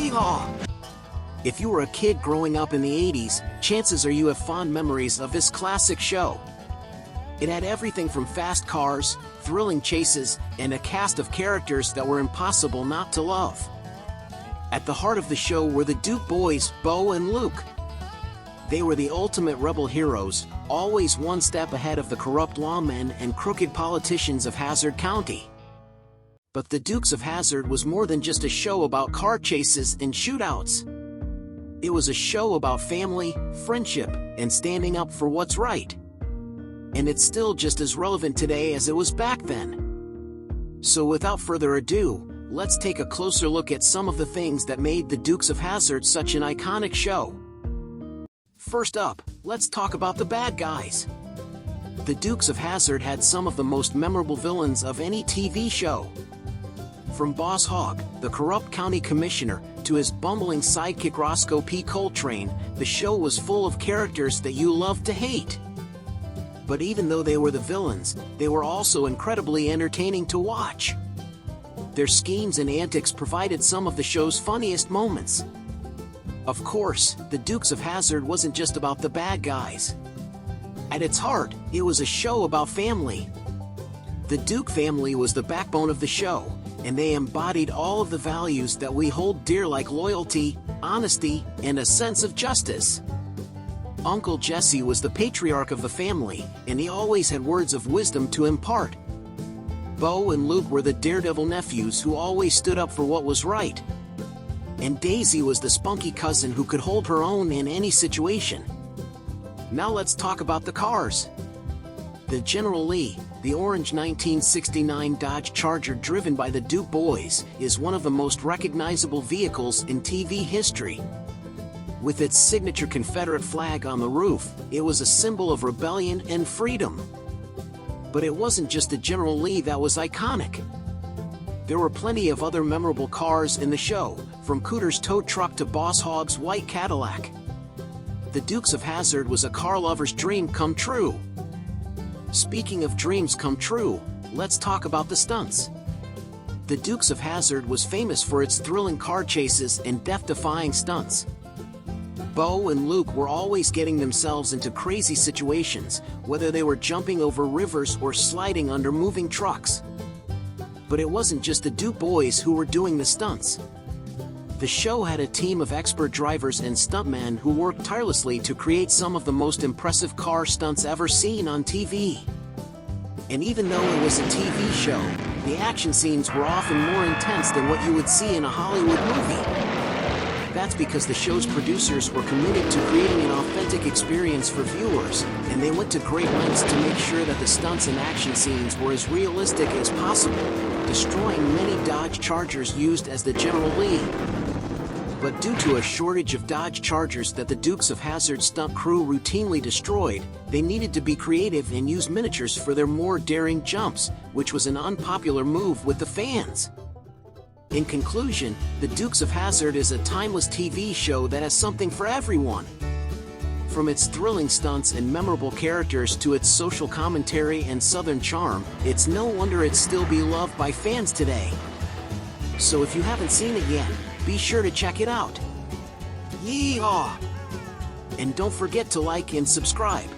yeehaw! If you were a kid growing up in the 80s, chances are you have fond memories of this classic show. It had everything from fast cars, thrilling chases, and a cast of characters that were impossible not to love. At the heart of the show were the Duke boys, Bo and Luke. They were the ultimate rebel heroes, always one step ahead of the corrupt lawmen and crooked politicians of Hazzard County. But the Dukes of Hazzard was more than just a show about car chases and shootouts. It was a show about family, friendship, and standing up for what's right. And it's still just as relevant today as it was back then. So without further ado, let's take a closer look at some of the things that made the Dukes of Hazzard such an iconic show. First up, let's talk about the bad guys. The Dukes of Hazzard had some of the most memorable villains of any TV show. From Boss Hogg, the corrupt county commissioner, to his bumbling sidekick Rosco P. Coltrane, the show was full of characters that you loved to hate. But even though they were the villains, they were also incredibly entertaining to watch. Their schemes and antics provided some of the show's funniest moments. Of course, the Dukes of Hazzard wasn't just about the bad guys. At its heart, it was a show about family. The Duke family was the backbone of the show, and they embodied all of the values that we hold dear, like loyalty, honesty, and a sense of justice. Uncle Jesse was the patriarch of the family, and he always had words of wisdom to impart. Bo and Luke were the daredevil nephews who always stood up for what was right. And Daisy was the spunky cousin who could hold her own in any situation. Now let's talk about the cars. The General Lee, the orange 1969 Dodge Charger driven by the Duke boys, is one of the most recognizable vehicles in TV history. With its signature Confederate flag on the roof, it was a symbol of rebellion and freedom. But it wasn't just the General Lee that was iconic. There were plenty of other memorable cars in the show, from Cooter's tow truck to Boss Hogg's white Cadillac. The Dukes of Hazzard was a car lover's dream come true. Speaking of dreams come true, let's talk about the stunts. The Dukes of Hazzard was famous for its thrilling car chases and death-defying stunts. Bo and Luke were always getting themselves into crazy situations, whether they were jumping over rivers or sliding under moving trucks. But it wasn't just the Duke boys who were doing the stunts. The show had a team of expert drivers and stuntmen who worked tirelessly to create some of the most impressive car stunts ever seen on TV. And even though it was a TV show, the action scenes were often more intense than what you would see in a Hollywood movie. That's because the show's producers were committed to creating an authentic experience for viewers, and they went to great lengths to make sure that the stunts and action scenes were as realistic as possible, destroying many Dodge Chargers used as the General Lee. But due to a shortage of Dodge Chargers that the Dukes of Hazzard stunt crew routinely destroyed, they needed to be creative and use miniatures for their more daring jumps, which was an unpopular move with the fans. In conclusion, the Dukes of Hazzard is a timeless TV show that has something for everyone. From its thrilling stunts and memorable characters to its social commentary and southern charm, it's no wonder it's still beloved by fans today. So if you haven't seen it yet, be sure to check it out. Yeehaw! And don't forget to like and subscribe.